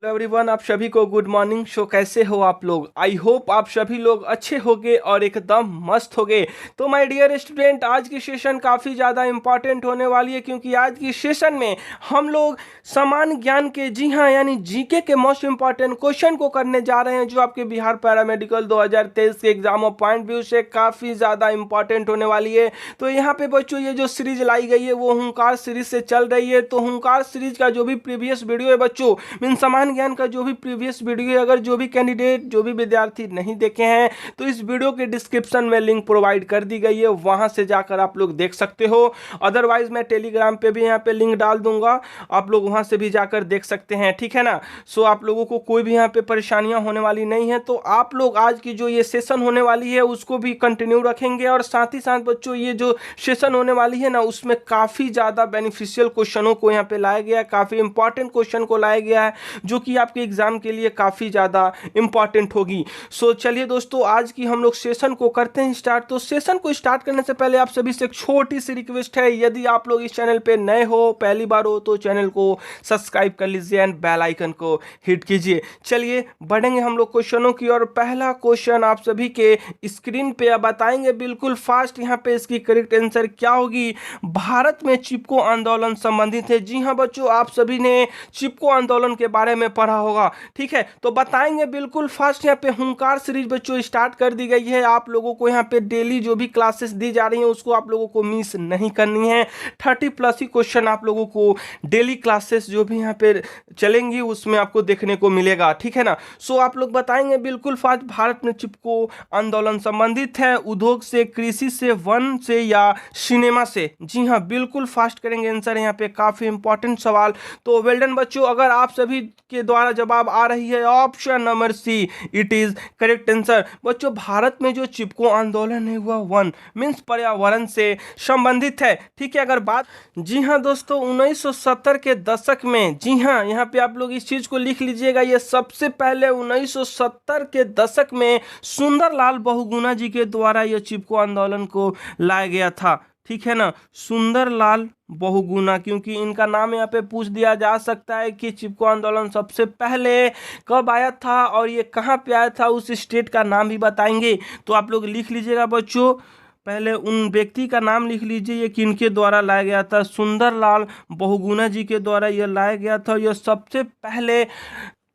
Everyone, आप सभी को गुड मॉर्निंग। शो कैसे हो आप लोग? आई होप आप सभी लोग अच्छे होंगे और एकदम मस्त होंगे। तो माय डियर स्टूडेंट, आज की सेशन काफ़ी ज़्यादा इंपॉर्टेंट होने वाली है, क्योंकि आज की सेशन में हम लोग सामान्य ज्ञान के, जी हाँ, यानी जीके के मोस्ट इंपॉर्टेंट क्वेश्चन को करने जा रहे हैं, जो आपके बिहार पैरामेडिकल 2023 के एग्जाम ऑफ पॉइंट व्यू से काफ़ी ज़्यादा इंपॉर्टेंट होने वाली है। तो यहाँ पे बच्चों, ये जो सीरीज लाई गई है वो हुंकार सीरीज से चल रही है। तो हुंकार सीरीज का जो भी प्रीवियस वीडियो है बच्चों, मीन सामान्य ज्ञान का जो भी प्रीवियस वीडियो है, अगर जो भी कैंडिडेट, जो भी विद्यार्थी नहीं देखे हैं तो इस वीडियो के डिस्क्रिप्शन में लिंक प्रोवाइड कर दी गई है, वहां से जाकर आप लोग देख सकते हो। अदरवाइज मैं टेलीग्राम पे भी यहाँ पे लिंक डाल दूंगा, आप लोग वहां से भी जाकर देख सकते हैं, ठीक है ना। सो आप लोगों को कोई भी यहाँ पे परेशानियां होने वाली नहीं है। तो आप लोग आज की जो ये सेशन होने वाली है उसको भी कंटिन्यू रखेंगे, और साथ ही साथ बच्चों ये जो सेशन होने वाली है ना, उसमें काफी ज्यादा बेनिफिशियल क्वेश्चनों को यहाँ पे लाया गया है, काफी इंपॉर्टेंट क्वेश्चन को लाया गया है, जो कि आपके एग्जाम के लिए काफी ज्यादा इंपॉर्टेंट होगी। सो चलिए दोस्तों, आज की हम लोग सेशन को करते हैं स्टार्ट। तो सेशन को स्टार्ट करने से पहले आप सभी से एक छोटी सी रिक्वेस्ट है, यदि आप लोग इस चैनल पे नए हो, पहली बार हो, तो चैनल को सब्सक्राइब कर लीजिए एंड बेल आइकन को हिट कीजिए। चलिए बढ़ेंगे हम लोग क्वेश्चनों की, और पहला क्वेश्चन आप सभी के स्क्रीन पे बताएंगे बिल्कुल फास्ट। यहाँ पे इसकी करेक्ट आंसर क्या होगी? भारत में चिपको आंदोलन संबंधित है। जी हाँ बच्चों, आप सभी ने चिपको आंदोलन के बारे में पढ़ा होगा, ठीक है। तो बताएंगे बिल्कुल फास्ट। यहाँ पे हुंकार सीरीज बच्चों स्टार्ट कर दी गई है। आप लोगों को यहाँ पे डेली जो भी क्लासेस दी जा रही हैं उसको आप लोगों को मिस नहीं करनी है। 30+ ही क्वेश्चन आप लोगों को डेली क्लासेस जो भी यहाँ पे चलेंगी उसमें आपको देखने को मिलेगा, ठीक है ना। सो आप लोग बताएंगे बिल्कुल फास्ट। भारत में चिपको आंदोलन संबंधित है उद्योग से, कृषि से, वन से या सिनेमा से? जी हाँ, बिल्कुल फास्ट करेंगे आंसर। यहाँ पे काफी इंपॉर्टेंट सवाल। तो वेल डन बच्चों, अगर आप सभी के द्वारा जवाब आ रही है option number C, it is correct answer. बच्चों, भारत में जो चिपको आंदोलन है वह वन मीन्स पर्यावरण से संबंधित है, ठीक है। अगर बात, जी हाँ दोस्तों, 1970 के दशक में, जी हाँ, यहाँ पे आप लोग इस चीज को लिख लीजिएगा, ये सबसे पहले 1970 के दशक में सुंदरलाल बहुगुणा जी के द्वारा यह चिपको आंदोलन को लाया गया था, ठीक है ना। सुंदरलाल बहुगुणा, क्योंकि इनका नाम यहाँ पे पूछ दिया जा सकता है कि चिपको आंदोलन सबसे पहले कब आया था और ये कहाँ पे आया था, उस स्टेट का नाम भी बताएंगे। तो आप लोग लिख लीजिएगा बच्चों, पहले उन व्यक्ति का नाम लिख लीजिए, ये किनके द्वारा लाया गया था। सुंदरलाल बहुगुणा जी के द्वारा यह लाया गया था। यह सबसे पहले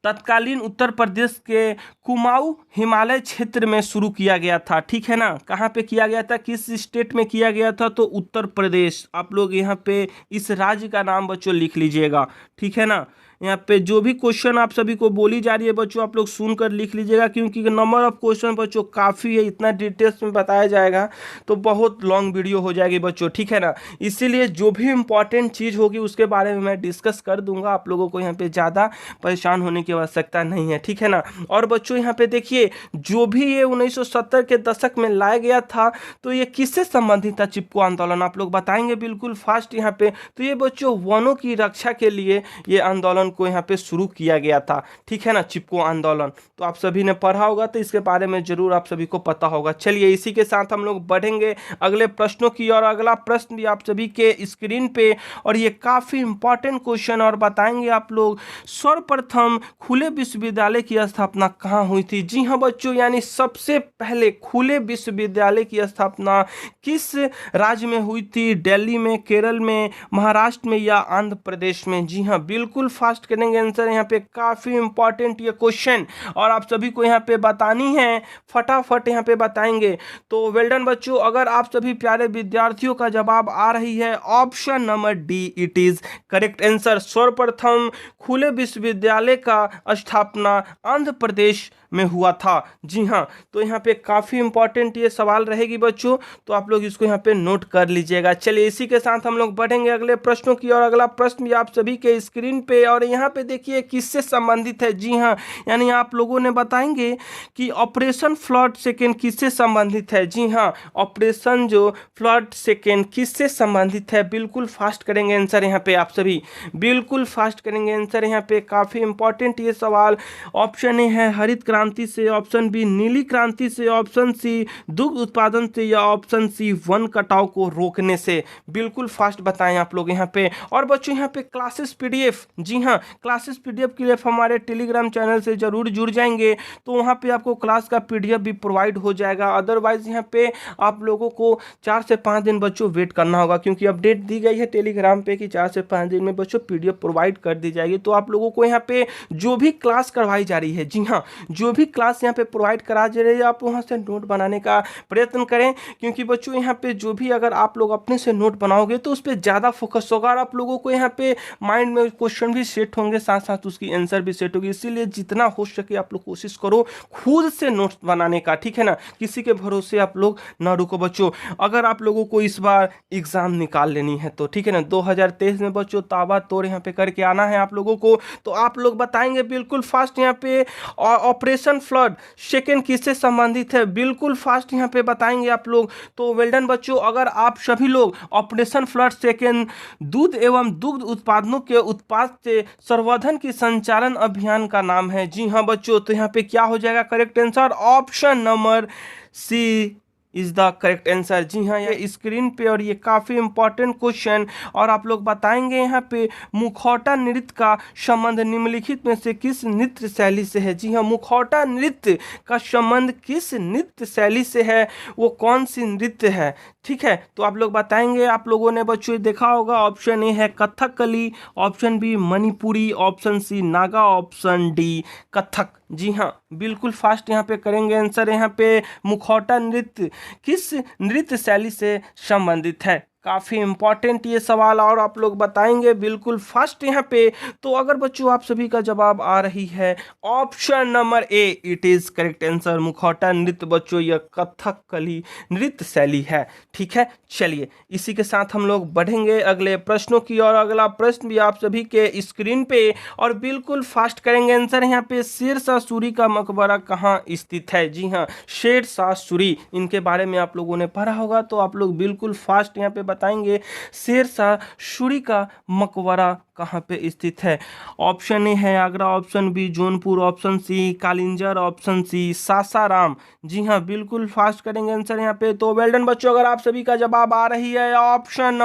तत्कालीन उत्तर प्रदेश के कुमाऊं हिमालय क्षेत्र में शुरू किया गया था, ठीक है ना। कहाँ पे किया गया था, किस स्टेट में किया गया था? तो उत्तर प्रदेश। आप लोग यहाँ पे इस राज्य का नाम बच्चों लिख लीजिएगा, ठीक है ना। यहाँ पे जो भी क्वेश्चन आप सभी को बोली जा रही है बच्चों, आप लोग सुनकर लिख लीजिएगा, क्योंकि नंबर ऑफ क्वेश्चन बच्चों काफ़ी है, इतना डिटेल्स में बताया जाएगा तो बहुत लॉन्ग वीडियो हो जाएगी बच्चों, ठीक है ना। इसीलिए जो भी इंपॉर्टेंट चीज़ होगी उसके बारे में मैं डिस्कस कर दूंगा, आप लोगों को यहाँ पे ज़्यादा परेशान होने की आवश्यकता नहीं है, ठीक है ना। और बच्चों यहाँ पे देखिए, जो भी ये 1970 के दशक में लाया गया था, तो ये किससे संबंधित था चिपको आंदोलन? आप लोग बताएंगे बिल्कुल फास्ट यहाँ पे। तो ये बच्चों वनों की रक्षा के लिए ये आंदोलन को यहाँ पे शुरू किया गया था, ठीक है ना, चिपको आंदोलन। तो आप सभी ने पढ़ा होगा, तो इसके बारे में जरूर आप सभी को पता होगा। चलिए इसी के साथ हम लोग बढ़ेंगे अगले प्रश्नों की, और अगला प्रश्न भी आप सभी के स्क्रीन पे, और ये काफी इंपॉर्टेंट क्वेश्चन। और बताएंगे आप लोग, सर्वप्रथम खुले विश्वविद्यालय की स्थापना कहाँ हुई थी? जी हाँ बच्चों, यानी सबसे पहले खुले विश्वविद्यालय की स्थापना किस राज्य में हुई थी? दिल्ली में, केरल में, महाराष्ट्र में या आंध्र प्रदेश में? जी हाँ, बिल्कुल फास्ट करेंगे आंसर। यहाँ पे काफी इंपॉर्टेंट ये क्वेश्चन, और आप सभी को यहाँ पे बतानी है, फटाफट यहाँ पे बताएंगे। तो वेल डन बच्चों, अगर आप सभी प्यारे विद्यार्थियों का जवाब आ रही है option number D, it is correct answer. सर्वप्रथम खुले विश्वविद्यालय का स्थापना आंध्र प्रदेश में हुआ था। जी हाँ, तो यहाँ पे काफी इंपॉर्टेंट ये सवाल रहेगी बच्चों, तो आप लोग इसको यहाँ पे नोट कर लीजिएगा। चलिए इसी के साथ हम लोग बढ़ेंगे अगले प्रश्नों की, और अगला प्रश्न भी आप सभी के स्क्रीन पे, और यहाँ पे देखिए किससे संबंधित है। जी हाँ, यानी आप लोगों ने बताएंगे कि ऑपरेशन फ्लड सेकेंड किससे संबंधित है। जी हाँ, ऑपरेशन जो फ्लड सेकेंड किससे संबंधित है? बिल्कुल फास्ट करेंगे आंसर यहाँ पे, आप सभी बिल्कुल फास्ट करेंगे आंसर यहाँ पे। काफी इंपॉर्टेंट ये सवाल। ऑप्शन ए है हरित क्रांति क्रांति से, ऑप्शन बी नीली क्रांति से, ऑप्शन सी दुग्ध उत्पादन से, या ऑप्शन सी वन कटाव को रोकने से। बिल्कुल फास्ट बताएं आप लोग यहाँ पे। और बच्चों यहाँ पे क्लासेस पीडीएफ, जी हाँ, क्लासेस पीडीएफ के लिए हमारे टेलीग्राम चैनल से जरूर जुड़ जाएंगे, तो वहाँ पे आपको क्लास का पीडीएफ भी प्रोवाइड हो जाएगा। अदरवाइज यहाँ पे आप लोगों को 4 से 5 दिन बच्चों वेट करना होगा, क्योंकि अपडेट दी गई है टेलीग्राम पे कि 4 से 5 दिन में बच्चों पीडीएफ प्रोवाइड कर दी जाएगी। तो आप लोगों को यहाँ पे जो भी क्लास करवाई जा रही है, जी हाँ, जो भी क्लास यहाँ पे प्रोवाइड करा जा रही है, आप वहाँ से नोट बनाने का प्रयत्न करें, क्योंकि बच्चों यहाँ पे जो भी अगर आप लोग अपने से नोट बनाओगे तो उस पर ज़्यादा फोकस होगा, और आप लोगों को यहाँ पे माइंड में क्वेश्चन भी सेट होंगे, साथ साथ उसकी आंसर भी सेट होगी। इसीलिए जितना हो सके आप लोग कोशिश करो खुद से नोट्स बनाने का, ठीक है ना, किसी के भरोसे आप लोग ना रुको बच्चों। अगर आप लोगों को इस बार एग्जाम निकाल लेनी है तो ठीक है ना, 2023 में बच्चों ताबा तोड़ यहाँ पे करके आना है आप लोगों को, तो आप लोग बताएंगे बिल्कुल फास्ट यहाँ पे। ऑपरेशन फ्लड सेकेंड किससे संबंधित है, बिल्कुल फास्ट यहाँ पे बताएंगे आप लोग। तो वेल डन बच्चों। अगर आप सभी लोग ऑपरेशन फ्लड सेकेंड दूध एवं दुग्ध उत्पादनों के उत्पाद से संवर्धन की संचालन अभियान का नाम है, जी हाँ बच्चों, तो यहाँ पे क्या हो जाएगा correct answer, option number C is the correct answer. जी हाँ, ये स्क्रीन पे, और ये काफ़ी इंपॉर्टेंट क्वेश्चन। और आप लोग बताएंगे यहाँ पे मुखौटा नृत्य का संबंध निम्नलिखित में से किस नृत्य शैली से है। जी हाँ, मुखौटा नृत्य का संबंध किस नृत्य शैली से है, वो कौन सी नृत्य है, ठीक है। तो आप लोग बताएंगे, आप लोगों ने बच्चों देखा होगा, ऑप्शन ए है Kathakali, option B Manipuri, option C Naga, option D Kathak. जी हाँ, बिल्कुल फास्ट यहाँ पे करेंगे आंसर। यहाँ पे मुखौटा नृत्य किस नृत्य शैली से संबंधित है, काफ़ी इंपॉर्टेंट ये सवाल, और आप लोग बताएंगे बिल्कुल फास्ट यहाँ पे। तो अगर बच्चों आप सभी का जवाब आ रही है option number A, it is correct answer. मुखौटा नृत्य बच्चों यह कथकली नृत्य शैली है, ठीक है। चलिए इसी के साथ हम लोग बढ़ेंगे अगले प्रश्नों की और अगला प्रश्न भी आप सभी के स्क्रीन पे, और बिल्कुल फास्ट करेंगे आंसर। यहाँ पे शेरशाह सूरी का मकबरा कहाँ स्थित है। जी हाँ, शेरशाह सूरी, इनके बारे में आप लोगों ने पढ़ा होगा, तो आप लोग बिल्कुल फास्ट यहाँ पे बताएंगे शेरशाह सूरी का मकबरा कहाँ पे स्थित है। ऑप्शन ए है Agra, option B Jaunpur, option C Kalinjar, option C Sasaram. जी हाँ, बिल्कुल फास्ट करेंगे आंसर यहाँ पे। तो वेल डन बच्चों, अगर आप सभी का जवाब आ रही है option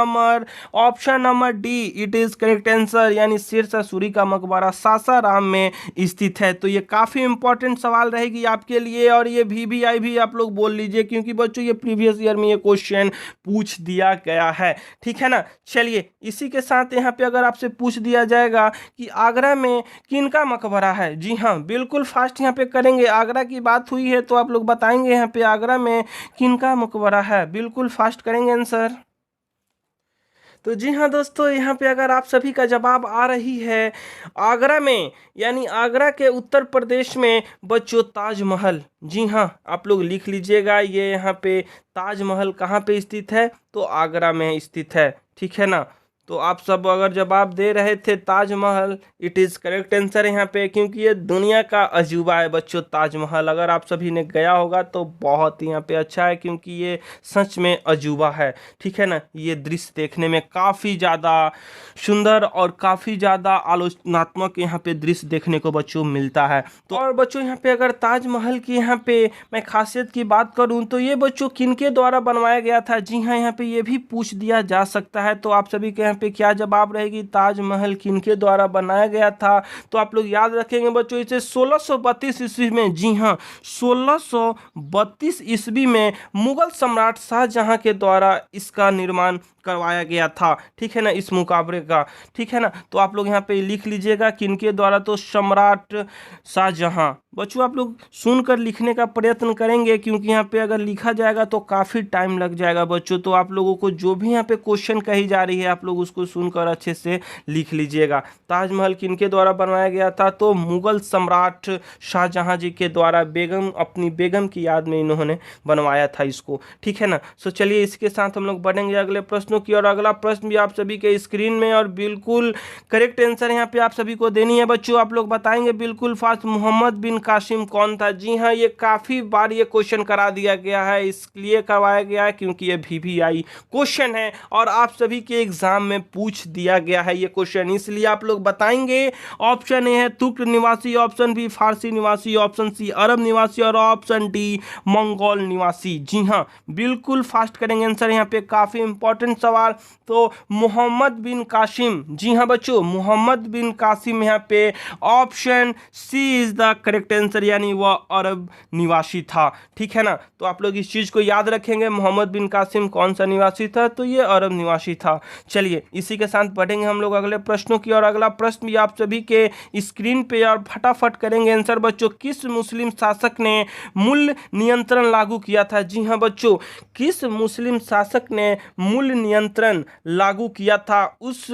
number D, it is correct answer, यानी शेरशाह सूरी का मकबरा सासाराम में स्थित है। तो ये काफी इंपॉर्टेंट सवाल रहेगी आपके लिए, और ये VVI भी आप लोग बोल लीजिए, क्योंकि बच्चों ये प्रीवियस ईयर में ये क्वेश्चन पूछ दिया गया है, ठीक है ना। चलिए इसी के साथ यहाँ पे अगर आपसे पूछ दिया जाएगा कि आगरा में किनका मकबरा है, जी हाँ, बिल्कुल फास्ट यहाँ पे करेंगे। आगरा की बात हुई है तो आप लोग बताएंगे यहाँ पे आगरा में किनका मकबरा है, बिल्कुल फास्ट करेंगे आंसर। तो जी हाँ दोस्तों, यहाँ पे अगर आप सभी का जवाब आ रही है आगरा में, यानी आगरा के उत्तर प्रदेश में बच्चों ताजमहल। जी हाँ, आप लोग लिख लीजिएगा, ये यहाँ पे ताजमहल कहाँ पे स्थित है, तो आगरा में स्थित है, ठीक है ना। तो आप सब अगर जवाब दे रहे थे Taj Mahal, it is correct answer यहाँ पे, क्योंकि ये दुनिया का अजूबा है बच्चों ताजमहल। अगर आप सभी ने गया होगा तो बहुत ही यहाँ पे अच्छा है, क्योंकि ये सच में अजूबा है, ठीक है ना। ये दृश्य देखने में काफ़ी ज़्यादा सुंदर और काफ़ी ज़्यादा आलोचनात्मक यहाँ पे दृश्य देखने को बच्चों मिलता है। तो और बच्चों यहाँ पे अगर ताजमहल की यहाँ पे मैं खासियत की बात करूँ तो ये बच्चों किनके द्वारा बनवाया गया था। जी हाँ, यहाँ पे ये भी पूछ दिया जा सकता है, तो आप सभी के पे क्या जवाब रहेगी, ताजमहल किनके द्वारा बनाया गया था। तो आप लोग याद रखेंगे बच्चों, इसे 1632 ईस्वी में, जी हाँ 1632 ईस्वी में मुगल सम्राट शाहजहां के द्वारा इसका निर्माण करवाया गया था, ठीक है ना, इस मुकाबले का, ठीक है ना। तो आप लोग यहाँ पे लिख लीजिएगा किनके द्वारा, तो सम्राट शाहजहां। बच्चों आप लोग सुनकर लिखने का प्रयत्न करेंगे, क्योंकि यहाँ पे अगर लिखा जाएगा तो काफ़ी टाइम लग जाएगा बच्चों। तो आप लोगों को जो भी यहाँ पे क्वेश्चन कही जा रही है आप लोग उसको सुनकर अच्छे से लिख लीजिएगा। ताजमहल किनके द्वारा बनवाया गया था, तो मुगल सम्राट शाहजहां जी के द्वारा, अपनी बेगम की याद में इन्होंने बनवाया था इसको, ठीक है ना। सो चलिए इसके साथ हम लोग बढ़ेंगे अगले प्रश्न प्रश्नों की। और अगला प्रश्न भी आप सभी के स्क्रीन में, और बिल्कुल करेक्ट आंसर यहाँ पे आप सभी को देनी है बच्चों। आप लोग बताएंगे बिल्कुल फास्ट, मोहम्मद बिन कासिम कौन था? जी हाँ, ये काफी बार ये क्वेश्चन करा दिया गया है, इसलिए करवाया गया है क्योंकि ये VVI क्वेश्चन है और आप सभी के एग्जाम में पूछ दिया गया है ये क्वेश्चन, इसलिए आप लोग बताएंगे। ऑप्शन ए है तुर्क निवासी, ऑप्शन बी फारसी निवासी, ऑप्शन सी अरब निवासी और ऑप्शन डी मंगोल निवासी। जी हाँ, बिल्कुल फास्ट करेंगे आंसर यहाँ पे, काफी इंपॉर्टेंट सवाल। तो मोहम्मद बिन कासिम, जी हाँ बच्चों, मोहम्मद बिन कासिम यहाँ पे option C is the correct answer, यानी वह अरब निवासी था। ठीक है ना, तो आप लोग इस चीज को याद रखेंगे, मोहम्मद बिन कासिम कौन सा निवासी था? तो ये अरब निवासी था। चलिए इसी के साथ बढ़ेंगे हम लोग अगले प्रश्नों की। और अगला प्रश्न भी आप सभी के स्क्रीन पे, और फटाफट करेंगे आंसर बच्चों। किस मुस्लिम शासक ने मूल्य नियंत्रण लागू किया था? जी हाँ बच्चों, किस मुस्लिम शासक ने मूल्य नियंत्रण लागू किया था? उस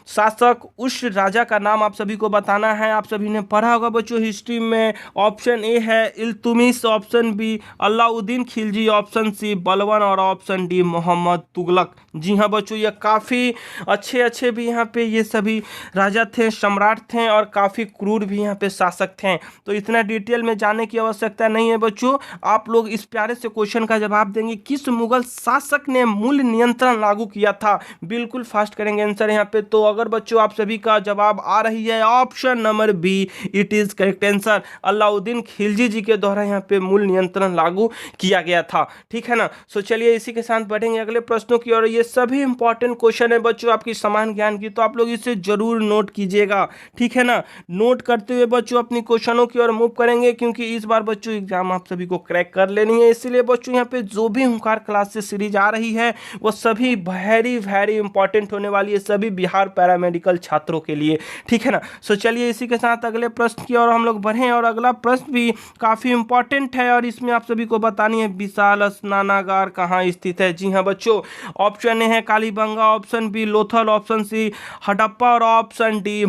शासक, उस राजा का नाम आप सभी को बताना है। आप सभी ने पढ़ा होगा बच्चों हिस्ट्री में। ऑप्शन ए है Iltutmish, option B Alauddin Khilji, option C Balban और ऑप्शन डी मोहम्मद तुगलक। जी हाँ बच्चों, ये काफ़ी अच्छे भी यहाँ पे ये सभी राजा थे, सम्राट थे और काफ़ी क्रूर भी यहाँ पे शासक थे। तो इतना डिटेल में जाने की आवश्यकता नहीं है बच्चों, आप लोग इस प्यारे से क्वेश्चन का जवाब देंगे। किस मुगल शासक ने मूल्य नियंत्रण लागू किया था? बिल्कुल फास्ट करेंगे आंसर यहाँ पे। तो अगर बच्चों आप सभी का जवाब आ रही है option number B, it is correct answer, Alauddin Khilji ji के द्वारा यहाँ पे मूल्य नियंत्रण लागू किया गया था। ठीक है ना, सो चलिए इसी के साथ बढ़ेंगे अगले प्रश्नों की। और ये सभी इंपॉर्टेंट क्वेश्चन है बच्चों आपकी समान ज्ञान की, तो आप लोग इसे जरूर नोट कीजिएगा। ठीक है ना, नोट करते हुए बच्चों अपनी क्वेश्चनों की ओर मूव करेंगे, क्योंकि इस बार बच्चों एग्जाम आप सभी को क्रैक कर लेनी है। इसीलिए बच्चों यहाँ पे जो भी हुंकार क्लास से सीरीज आ रही है वो सभी वेरी इंपॉर्टेंट होने वाली है, सभी बिहार पैरामेडिकल छात्रों के लिए। ठीक है ना, सो चलिए इसी के साथ अगले प्रश्न की ओर हम लोग बढ़ें। और अगला प्रश्न भी काफी इंपॉर्टेंट है और इसमें आप सभी को बतानी है विशाल स्नानागार कहाँ स्थित है? जी हाँ बच्चों, ऑप्शन ए है Kalibangan, option B Lothal, option C Harappa और ऑप्शन डी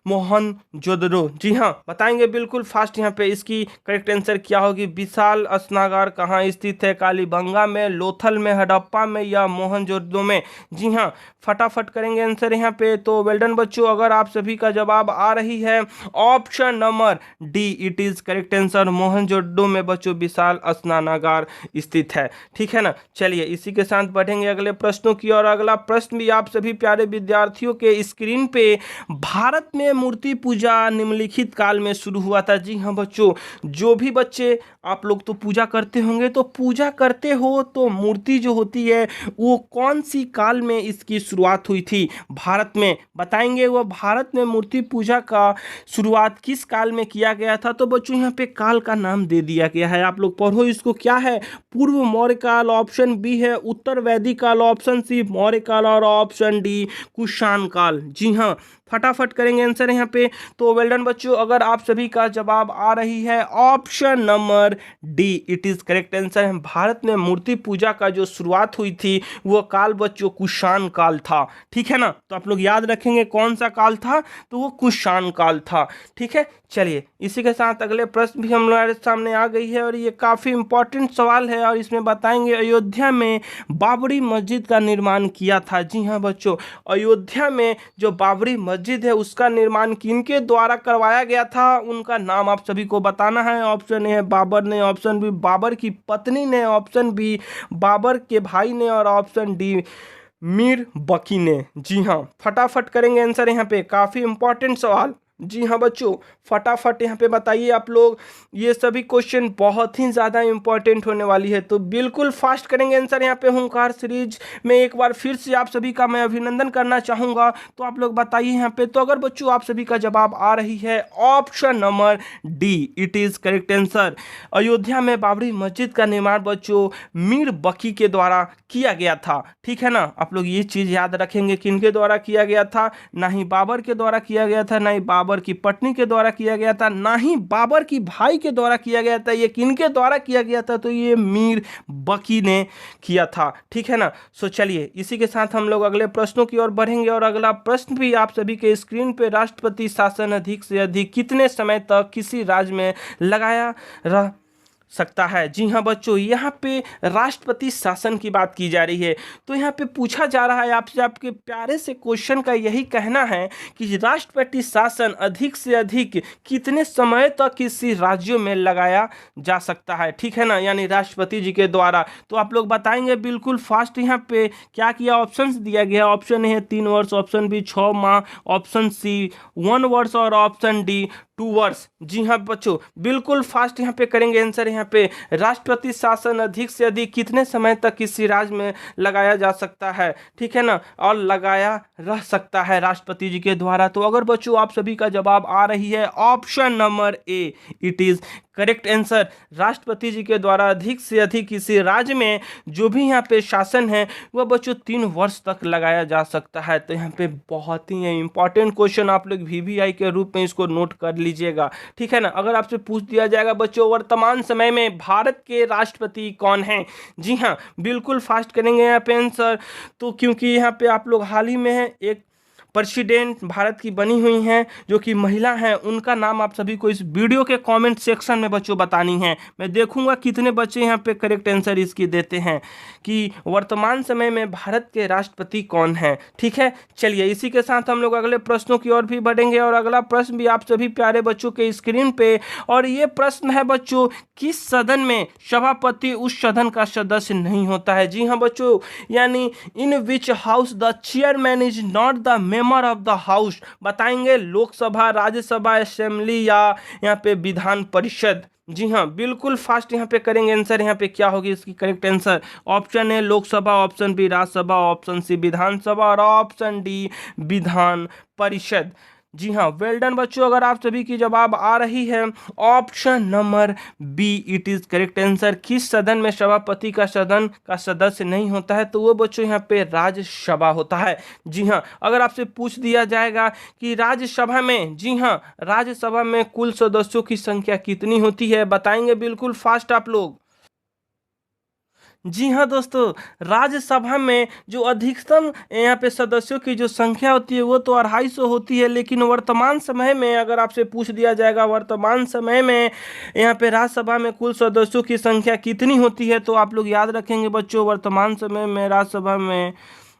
मोहनजोदड़ो। जी हाँ, बताएंगे बिल्कुल फास्ट यहाँ पे, इसकी करेक्ट आंसर क्या होगी? विशाल स्नानागार कहाँ स्थित है? कालीबंगा में, लोथल में, हड़प्पा में या मोहनजोदड़ो में? जी हाँ, फटाफट करेंगे आंसर यहाँ पे। तो वेल डन बच्चों, अगर आप सभी का जवाब आ रही है option number D, it is correct answer, Mohenjodaro में बच्चों विशाल स्नानागार स्थित है। ठीक है ना, चलिए इसी के साथ बढ़ेंगे अगले प्रश्नों की। और अगला प्रश्न भी आप सभी प्यारे विद्यार्थियों के स्क्रीन पे, भारत में मूर्ति पूजा निम्नलिखित काल में शुरू हुआ था? जी हाँ बच्चों, जो भी बच्चे आप लोग तो पूजा करते होंगे, तो पूजा करते हो तो मूर्ति जो होती है वो कौन सी काल में इसकी शुरुआत हुई थी भारत में? बताएंगे वो भारत में मूर्ति पूजा का शुरुआत किस काल में किया गया था? तो बच्चों यहाँ पे काल का नाम दे दिया गया है, आप लोग पढ़ो इसको। क्या है? पूर्व मौर्य काल, ऑप्शन बी है उत्तर वैदिक काल, ऑप्शन सी मौर्य काल और ऑप्शन डी कुषाण काल। जी हाँ, फटाफट करेंगे आंसर यहाँ पे। तो वेल डन बच्चों, अगर आप सभी का जवाब आ रही है option number D, it is correct answer. Bharat में मूर्ति पूजा का जो शुरुआत हुई थी वो काल बच्चों कुषाण काल था। ठीक है ना, तो आप लोग याद रखेंगे कौन सा काल था, तो वो कुषाण काल था। ठीक है, चलिए इसी के साथ अगले प्रश्न भी हमारे सामने आ गई है और ये काफी इंपॉर्टेंट सवाल है और इसमें बताएंगे अयोध्या में बाबरी मस्जिद का निर्माण किया था। जी हाँ बच्चों, अयोध्या में जो बाबरी मस्जिद है उसका निर्माण किनके द्वारा करवाया गया था, उनका नाम आप सभी को बताना है। ऑप्शन ए है बाबर ने, ऑप्शन बी बाबर की पत्नी ने, ऑप्शन बी बाबर के भाई ने और ऑप्शन डी मीर बकी ने। जी हाँ, फटाफट करेंगे आंसर यहाँ पे, काफी इंपॉर्टेंट सवाल। जी हाँ बच्चों, फटाफट यहाँ पे बताइए आप लोग, ये सभी क्वेश्चन बहुत ही ज़्यादा इंपॉर्टेंट होने वाली है, तो बिल्कुल फास्ट करेंगे आंसर यहाँ पे। हुंकार सीरीज में एक बार फिर से आप सभी का मैं अभिनंदन करना चाहूँगा, तो आप लोग बताइए यहाँ पे। तो अगर बच्चों आप सभी का जवाब आ रही है option number D, it is correct answer, Ayodhya में बाबरी मस्जिद का निर्माण बच्चों मीर बकी के द्वारा किया गया था। ठीक है ना, आप लोग ये चीज़ याद रखेंगे, किनके द्वारा किया गया था? ना ही बाबर के द्वारा किया गया था, ना ही बाबर की पत्नी के द्वारा किया गया था, ना ही बाबर की भाई के द्वारा किया गया था। ये किनके द्वारा किया गया था? तो ये मीर बकी ने किया था। ठीक है ना, सो चलिए इसी के साथ हम लोग अगले प्रश्नों की ओर बढ़ेंगे। और अगला प्रश्न भी आप सभी के स्क्रीन पे, राष्ट्रपति शासन अधिक से अधिक कितने समय तक किसी राज्य में लगाया सकता है। जी हाँ बच्चों, यहाँ पे राष्ट्रपति शासन की बात की जा रही है। तो यहाँ पे पूछा जा रहा है आपसे, आपके प्यारे से क्वेश्चन का यही कहना है कि राष्ट्रपति शासन अधिक से अधिक कितने समय तक किसी राज्यों में लगाया जा सकता है, ठीक है ना, यानी राष्ट्रपति जी के द्वारा। तो आप लोग बताएंगे बिल्कुल फास्ट। यहाँ पे क्या किया, ऑप्शंस दिया गया। ऑप्शन ए है 3 वर्ष, ऑप्शन बी 6 माह, ऑप्शन सी 1 वर्ष और ऑप्शन डी 2 वर्ष। जी हाँ बच्चों, बिल्कुल फास्ट यहाँ पे करेंगे आंसर। यहाँ पे राष्ट्रपति शासन अधिक से अधिक कितने समय तक किसी राज्य में लगाया जा सकता है, ठीक है ना, और लगाया रह सकता है राष्ट्रपति जी के द्वारा। तो अगर बच्चों आप सभी का जवाब आ रही है option number A, it is correct answer. राष्ट्रपति जी के द्वारा अधिक से अधिक किसी राज्य में जो भी यहाँ पे शासन है वह बच्चों 3 वर्ष तक लगाया जा सकता है। तो यहाँ पे बहुत ही इंपॉर्टेंट क्वेश्चन, आप लोग वीवीआई के रूप में इसको नोट कर लीजिएगा, ठीक है ना। अगर आपसे पूछ दिया जाएगा बच्चों वर्तमान समय में भारत के राष्ट्रपति कौन हैं, जी हाँ बिल्कुल फास्ट करेंगे यहाँ पे आंसर। तो क्योंकि यहाँ पे आप लोग हाल ही में एक प्रेसिडेंट भारत की बनी हुई हैं जो कि महिला हैं, उनका नाम आप सभी को इस वीडियो के कमेंट सेक्शन में बच्चों बतानी है। मैं देखूंगा कितने बच्चे यहाँ पे करेक्ट आंसर इसकी देते हैं कि वर्तमान समय में भारत के राष्ट्रपति कौन हैं, ठीक है। चलिए इसी के साथ हम लोग अगले प्रश्नों की ओर भी बढ़ेंगे और अगला प्रश्न भी आप सभी प्यारे बच्चों के स्क्रीन पे, और ये प्रश्न है बच्चों, किस सदन में सभापति उस सदन का सदस्य नहीं होता है। जी हाँ बच्चों, यानी in which house the chairman is not the member of the house. बताएंगे लोकसभा, राज्यसभा, असेंबली या यहाँ पे विधान परिषद। जी हाँ बिल्कुल फास्ट यहाँ पे करेंगे आंसर। यहाँ पे क्या होगी इसकी correct answer, option A Lok Sabha, option B Rajya Sabha, option C Vidhan Sabha और ऑप्शन डी विधान परिषद। जी हाँ वेल डन बच्चों, अगर आप सभी की जवाब आ रही है option number B, it is correct answer. किस सदन में सभापति का सदन का सदस्य नहीं होता है, तो वो बच्चों यहाँ पे राज्यसभा होता है। जी हाँ, अगर आपसे पूछ दिया जाएगा कि राज्यसभा में, जी हाँ राज्यसभा में कुल सदस्यों की संख्या कितनी होती है, बताएंगे बिल्कुल फास्ट आप लोग। जी हाँ दोस्तों, राज्यसभा में जो अधिकतम यहाँ पे सदस्यों की जो संख्या होती है वो तो 250 होती है, लेकिन वर्तमान समय में अगर आपसे पूछ दिया जाएगा वर्तमान समय में यहाँ पे राज्यसभा में कुल सदस्यों की संख्या कितनी होती है, तो आप लोग याद रखेंगे बच्चों वर्तमान समय में राज्यसभा में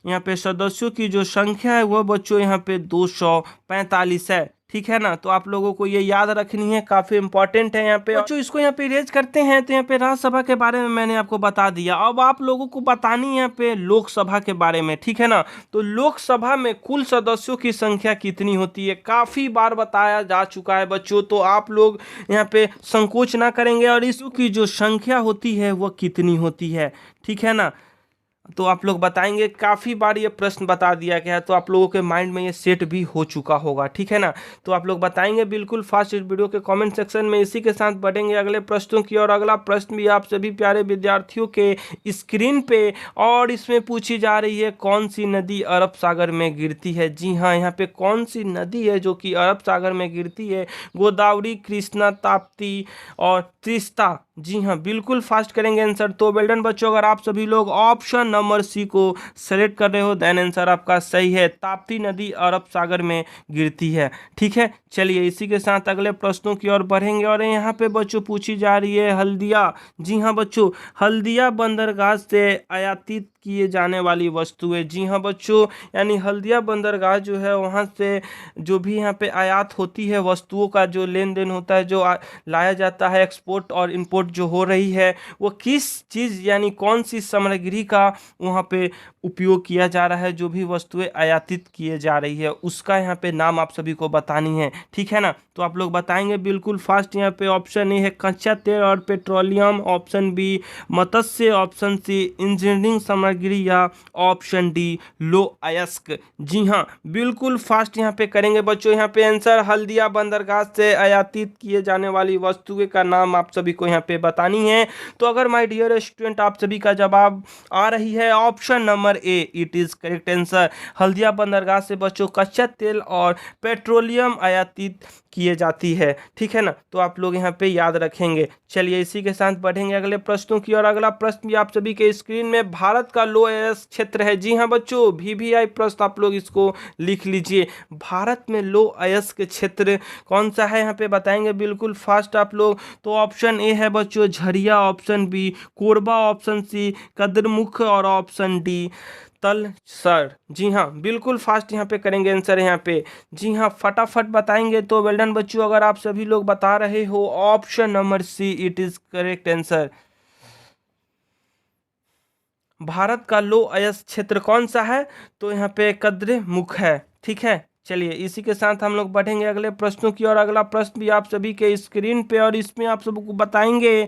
यहाँ पे सदस्यों की जो संख्या है वो बच्चों यहाँ पे 245 है, ठीक है ना। तो आप लोगों को ये याद रखनी है, काफी इंपॉर्टेंट है यहाँ पे बच्चों। इसको यहाँ पे इरेज करते हैं। तो यहाँ पे राज्यसभा के बारे में मैंने आपको बता दिया, अब आप लोगों को बतानी है यहाँ पे लोकसभा के बारे में, ठीक है ना। तो लोकसभा में कुल सदस्यों की संख्या कितनी होती है, काफी बार बताया जा चुका है बच्चों, तो आप लोग यहाँ पे संकोच ना करेंगे और इसकी जो संख्या होती है वो कितनी होती है, ठीक है ना। तो आप लोग बताएंगे, काफ़ी बार ये प्रश्न बता दिया गया है तो आप लोगों के माइंड में ये सेट भी हो चुका होगा, ठीक है ना। तो आप लोग बताएंगे बिल्कुल फास्ट इस वीडियो के कमेंट सेक्शन में। इसी के साथ बढ़ेंगे अगले प्रश्नों की और अगला प्रश्न भी आप सभी प्यारे विद्यार्थियों के स्क्रीन पे, और इसमें पूछी जा रही है कौन सी नदी अरब सागर में गिरती है। जी हाँ, यहाँ पे कौन सी नदी है जो कि अरब सागर में गिरती है, गोदावरी, कृष्णा, ताप्ती और तीस्ता। जी हाँ बिल्कुल फास्ट करेंगे आंसर। तो वेल डन बच्चों, अगर आप सभी लोग ऑप्शन नंबर सी को सेलेक्ट कर रहे हो देन आंसर आपका सही है, ताप्ती नदी अरब सागर में गिरती है, ठीक है। चलिए इसी के साथ अगले प्रश्नों की ओर बढ़ेंगे और यहाँ पे बच्चों पूछी जा रही है हल्दिया। जी हाँ बच्चों, हल्दिया बंदरगाह से आयातित किए जाने वाली वस्तुएं। जी हाँ बच्चों, यानी हल्दिया बंदरगाह जो है वहाँ से जो भी यहाँ पे आयात होती है वस्तुओं का जो लेन देन होता है, जो लाया जाता है, एक्सपोर्ट और इंपोर्ट जो हो रही है, वो किस चीज़ यानी कौन सी सामग्री का वहाँ पे उपयोग किया जा रहा है, जो भी वस्तुएं आयातित किए जा रही है उसका यहाँ पे नाम आप सभी को बतानी है, ठीक है ना। तो आप लोग बताएंगे बिल्कुल फास्ट। यहाँ पे ऑप्शन ए है कच्चा तेल और पेट्रोलियम, ऑप्शन बी मत्स्य, ऑप्शन सी इंजीनियरिंग सामग्री या ऑप्शन डी लो अयस्क। जी हाँ बिल्कुल फास्ट यहाँ पे करेंगे बच्चों। यहाँ पे आंसर हल्दिया बंदरगाह से आयातित किए जाने वाली वस्तुएं का नाम आप सभी को यहाँ पे बतानी है। तो अगर माय डियर स्टूडेंट आप सभी का जवाब आ रही है option number A, it is correct answer. Haldia बंदरगाह से बच्चों कच्चा तेल और पेट्रोलियम आयातित किए जाती है, ठीक है ना। तो आप लोग यहाँ पे याद रखेंगे। चलिए इसी के साथ बढ़ेंगे अगले प्रश्नों की और अगला प्रश्न भी आप सभी के स्क्रीन में, भारत का लो अयस्क क्षेत्र है? जी हाँ बच्चों, VVI प्रश्न आप लोग इसको लिख लीजिए। भारत में लो अयस्क क्षेत्र कौन सा है यहाँ पे बताएंगे बिल्कुल फास्ट आप लोग। तो ऑप्शन ए है बच्चों Jharia, option B Korba, option C Kudremukh और ऑप्शन डी तलसर। जी हाँ बिल्कुल फास्ट यहाँ पे करेंगे आंसर यहाँ पे। जी हाँ फटाफट बताएंगे तो वेल डन बच्चों। अगर आप सभी लोग बता रहे हो option number C it is correct answer. Bharat का लो अयस्क क्षेत्र कौन सा है? तो यहाँ पे कद्रमुख है। ठीक है, चलिए इसी के साथ हम लोग बढ़ेंगे अगले प्रश्नों की ओर। अगला प्रश्न भी आप सभी के स्क्रीन पे, और इसमें आप सबको बताएंगे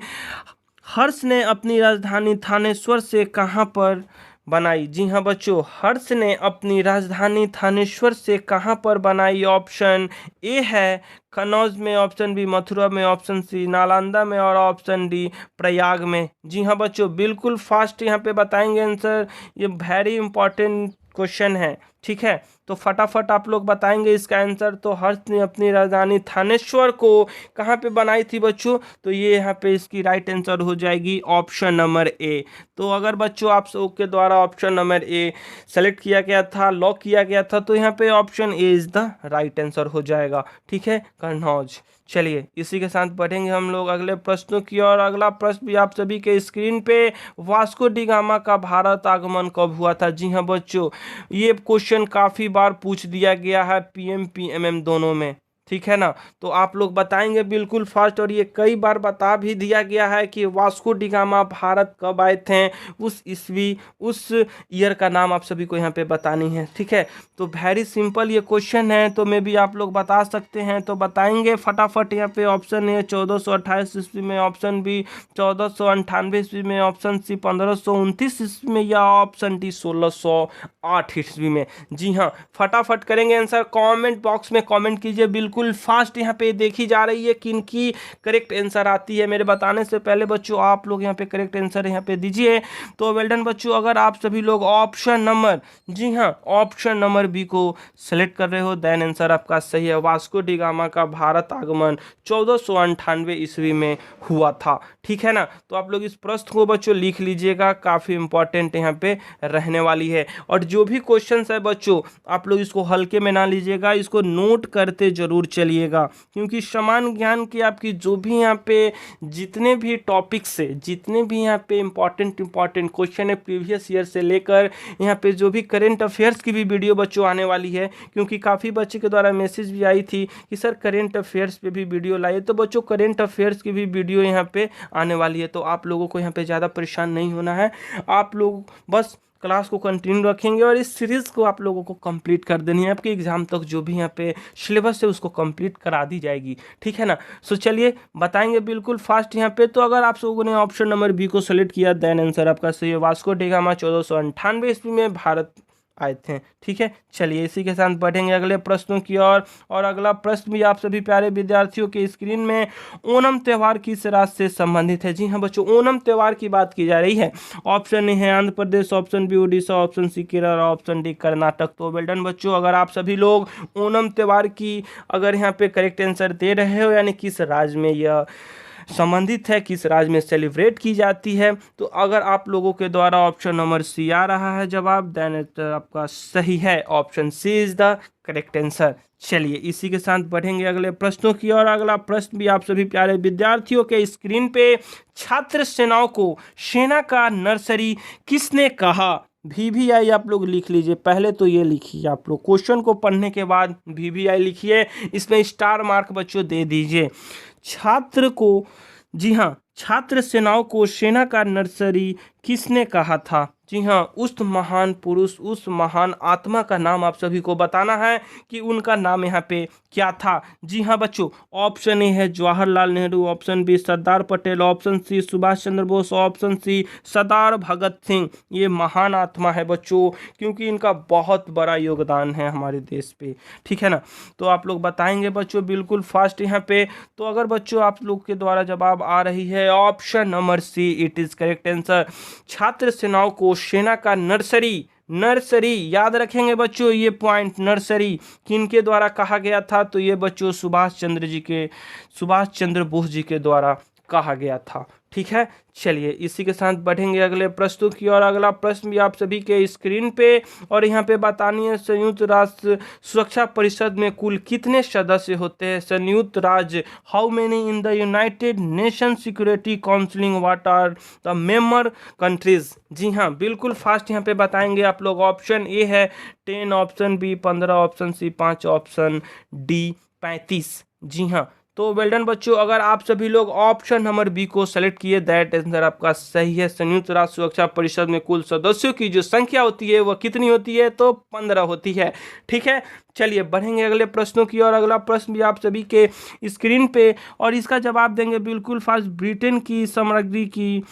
हर्ष ने अपनी राजधानी थानेश्वर से कहाँ पर बनाई? जी हाँ बच्चों, हर्ष ने अपनी राजधानी थानेश्वर से कहाँ पर बनाई? ऑप्शन ए है कन्नौज में, ऑप्शन बी मथुरा में, ऑप्शन सी नालंदा में और ऑप्शन डी प्रयाग में। जी हाँ बच्चों बिल्कुल फास्ट यहाँ पे बताएंगे आंसर। ये वेरी इंपॉर्टेंट क्वेश्चन है। ठीक है, तो फटाफट आप लोग बताएंगे इसका आंसर। तो हर्ष ने अपनी राजधानी थानेश्वर को कहाँ पे बनाई थी बच्चों? तो ये यहाँ पे इसकी राइट आंसर हो जाएगी ऑप्शन नंबर ए। तो अगर बच्चों आप सब के द्वारा ऑप्शन नंबर ए सेलेक्ट किया गया था, लॉक किया गया था, तो यहाँ पे option A is the right answer हो जाएगा। ठीक है, कन्नौज। चलिए इसी के साथ बढ़ेंगे हम लोग अगले प्रश्नों की ओर। अगला प्रश्न भी आप सभी के स्क्रीन पे, वास्को डी गामा का भारत आगमन कब हुआ था? जी हाँ बच्चों, ये क्वेश्चन काफ़ी बार पूछ दिया गया है PM PMM दोनों में। ठीक है ना, तो आप लोग बताएंगे बिल्कुल फास्ट। और ये कई बार बता भी दिया गया है कि वास्को डी गामा भारत कब आए थे, उस ईस्वी उस ईयर का नाम आप सभी को यहाँ पे बतानी है। ठीक है, तो वेरी सिंपल ये क्वेश्चन है, तो मे भी आप लोग बता सकते हैं, तो बताएंगे फटाफट। यहाँ पे ऑप्शन ए 1428 ईस्वी में, ऑप्शन बी 1498 ईस्वी में, ऑप्शन सी 1529 ईस्वी में या ऑप्शन डी 1608 ईस्वी में। जी हाँ फटाफट करेंगे आंसर। कमेंट बॉक्स में कमेंट कीजिए बिल्कुल फास्ट। यहाँ पे देखी जा रही है कि इनकी करेक्ट आंसर आती है। मेरे बताने से पहले बच्चों आप लोग यहाँ पे करेक्ट आंसर यहाँ पे दीजिए। तो वेल डन बच्चों। अगर आप सभी लोग ऑप्शन नंबर, जी हाँ ऑप्शन नंबर बी को सेलेक्ट कर रहे हो, देन आंसर आपका सही है। वास्को डी गामा का भारत आगमन 1498 ईस्वी में हुआ था। ठीक है ना, तो आप लोग इस प्रश्न को बच्चों लिख लीजिएगा, काफ़ी इंपॉर्टेंट यहाँ पे रहने वाली है। और जो भी क्वेश्चन है बच्चों आप लोग इसको हल्के में ना लीजिएगा, इसको नोट करते जरूर चलिएगा, क्योंकि समान ज्ञान की आपकी जो भी यहाँ पे जितने भी टॉपिक्स से, जितने भी यहाँ पे इंपॉर्टेंट क्वेश्चन है प्रीवियस ईयर से लेकर यहाँ पे जो भी करेंट अफेयर्स की भी वीडियो बच्चों आने वाली है, क्योंकि काफ़ी बच्चे के द्वारा मैसेज भी आई थी कि सर करेंट अफेयर्स पे भी वीडियो लाइए। तो बच्चों करेंट अफेयर्स की भी वीडियो यहाँ पे आने वाली है, तो आप लोगों को यहाँ पे ज़्यादा परेशान नहीं होना है। आप लोग बस क्लास को कंटिन्यू रखेंगे और इस सीरीज़ को आप लोगों को कंप्लीट कर देनी है। आपके एग्जाम तक जो भी यहाँ पे सिलेबस है उसको कंप्लीट करा दी जाएगी। ठीक है ना, सो चलिए बताएंगे बिल्कुल फास्ट यहाँ पे। तो अगर आप लोगों ने ऑप्शन नंबर बी को सेलेक्ट किया, देन आंसर आपका सही है। वास्को डी गामा 1498 ईस्वी में भारत आए थे। ठीक है, चलिए इसी के साथ बढ़ेंगे अगले प्रश्नों की ओर। और अगला प्रश्न भी आप सभी प्यारे विद्यार्थियों के स्क्रीन में, ओणम त्यौहार किस राज्य से संबंधित है? जी हाँ बच्चों, ओणम त्यौहार की बात की जा रही है। ऑप्शन ए है Andhra Pradesh, option B Orissa, option C Kerala, option D Karnataka. तो वेल डन बच्चों। अगर आप सभी लोग ओणम त्यौहार की अगर यहाँ पे करेक्ट आंसर दे रहे हो, यानी किस राज्य में यह संबंधित है, किस राज्य में सेलिब्रेट की जाती है, तो अगर आप लोगों के द्वारा ऑप्शन नंबर सी आ रहा है जवाब, देन आपका सही है। Option C is the correct answer. चलिए इसी के साथ बढ़ेंगे अगले प्रश्नों की ओर। अगला प्रश्न भी आप सभी प्यारे विद्यार्थियों के स्क्रीन पे, छात्र सेनाओं को सेना का नर्सरी किसने कहा? VVI आप लोग लिख लीजिए, पहले तो ये लिखिए आप लोग, क्वेश्चन को पढ़ने के बाद VVI लिखिए, इसमें स्टार मार्क बच्चों दे दीजिए। छात्र को, जी हाँ छात्र सेनाओं को सेना का नर्सरी किसने कहा था? जी हाँ, उस महान पुरुष, उस महान आत्मा का नाम आप सभी को बताना है कि उनका नाम यहाँ पे क्या था। जी हाँ बच्चों, ऑप्शन ए है Jawaharlal Nehru, option B Sardar Patel, option C Subhash Chandra Bose, option C सरदार भगत सिंह। ये महान आत्मा है बच्चों, क्योंकि इनका बहुत बड़ा योगदान है हमारे देश पे। ठीक है ना, तो आप लोग बताएंगे बच्चों बिल्कुल फास्ट यहाँ पे। तो अगर बच्चों आप लोग के द्वारा जवाब आ रही है option number C it is correct answer. छात्र सेनाओं को सेना का नर्सरी याद रखेंगे बच्चों, ये पॉइंट नर्सरी किनके द्वारा कहा गया था? तो ये बच्चों सुभाष चंद्र बोस जी के द्वारा कहा गया था। ठीक है, चलिए इसी के साथ बढ़ेंगे अगले प्रश्न की और अगला प्रश्न भी आप सभी के स्क्रीन पे, और यहाँ पे बतानी है संयुक्त राष्ट्र सुरक्षा परिषद में कुल कितने सदस्य होते हैं। संयुक्त राज्य, how many in the United Nation security counselling, what are the member countries. जी हाँ, बिल्कुल फास्ट यहाँ पे बताएंगे आप लोग। ऑप्शन ए है 10, option B 15, option C 5, option D 35। जी हाँ, तो वेल डन बच्चों, अगर आप सभी लोग ऑप्शन नंबर बी को सेलेक्ट किए, दैट आंसर आपका सही है। संयुक्त राष्ट्र सुरक्षा परिषद में कुल सदस्यों की जो संख्या होती है वह कितनी होती है, तो 15 होती है। ठीक है, चलिए बढ़ेंगे अगले प्रश्नों की और अगला प्रश्न भी आप सभी के स्क्रीन पे, और इसका जवाब देंगे बिल्कुल फास्ट। ब्रिटेन की सामग्री की,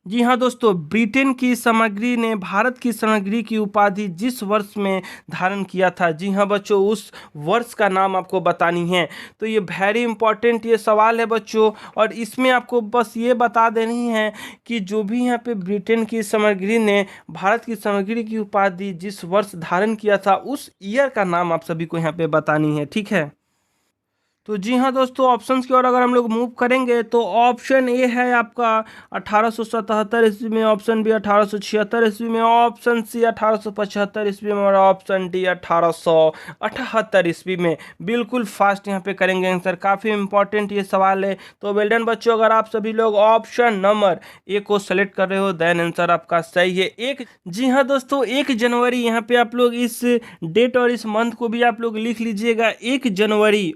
जी हाँ दोस्तों, ब्रिटेन की सामग्री ने भारत की सामग्री की उपाधि जिस वर्ष में धारण किया था, जी हाँ बच्चों, उस वर्ष का नाम आपको बतानी है। तो ये वेरी इंपॉर्टेंट ये सवाल है बच्चों, और इसमें आपको बस ये बता देनी है कि जो भी यहाँ पे ब्रिटेन की सामग्री ने भारत की सामग्री की उपाधि जिस वर्ष धारण किया था, उस ईयर का नाम आप सभी को यहाँ पे बतानी है। ठीक है, तो जी हाँ दोस्तों, ऑप्शंस की ओर अगर हम लोग मूव करेंगे तो ऑप्शन ए है आपका 1877 ईस्वी में, ऑप्शन बी 1876 ईस्वी में, ऑप्शन सी 1875 ईस्वी में, और ऑप्शन डी 1878 ईस्वी में। बिल्कुल फास्ट यहाँ पे करेंगे आंसर, काफ़ी इंपॉर्टेंट ये सवाल है। तो वेल डन बच्चों, अगर आप सभी लोग ऑप्शन नंबर ए को सेलेक्ट कर रहे हो, देन आंसर आपका सही है। जी हाँ दोस्तों, 1 जनवरी, यहाँ पे आप लोग इस डेट और इस मंथ को भी आप लोग लिख लीजिएगा। 1 जनवरी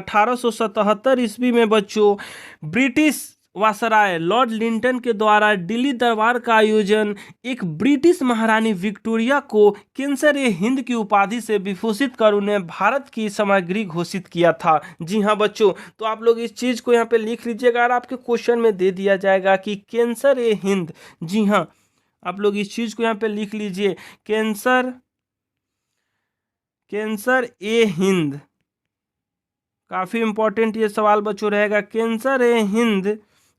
1877 ईस्वी में बच्चों ब्रिटिश वायसराय लॉर्ड लिंटन के द्वारा दिल्ली दरबार का आयोजन एक ब्रिटिश महारानी विक्टोरिया को कैंसर ए हिंद की उपाधि से विभूषित कर उन्हें भारत की सामग्री घोषित किया था। जी हाँ बच्चों, तो आप लोग इस चीज को यहाँ पे लिख लीजिएगा, और आपके क्वेश्चन में दे दिया जाएगा कि कैंसर ए हिंद। जी हाँ, आप लोग इस चीज को यहाँ पे लिख लीजिए, कैंसर ए हिंद। काफ़ी इंपॉर्टेंट ये सवाल बच्चों रहेगा। कैंसर ए हिंद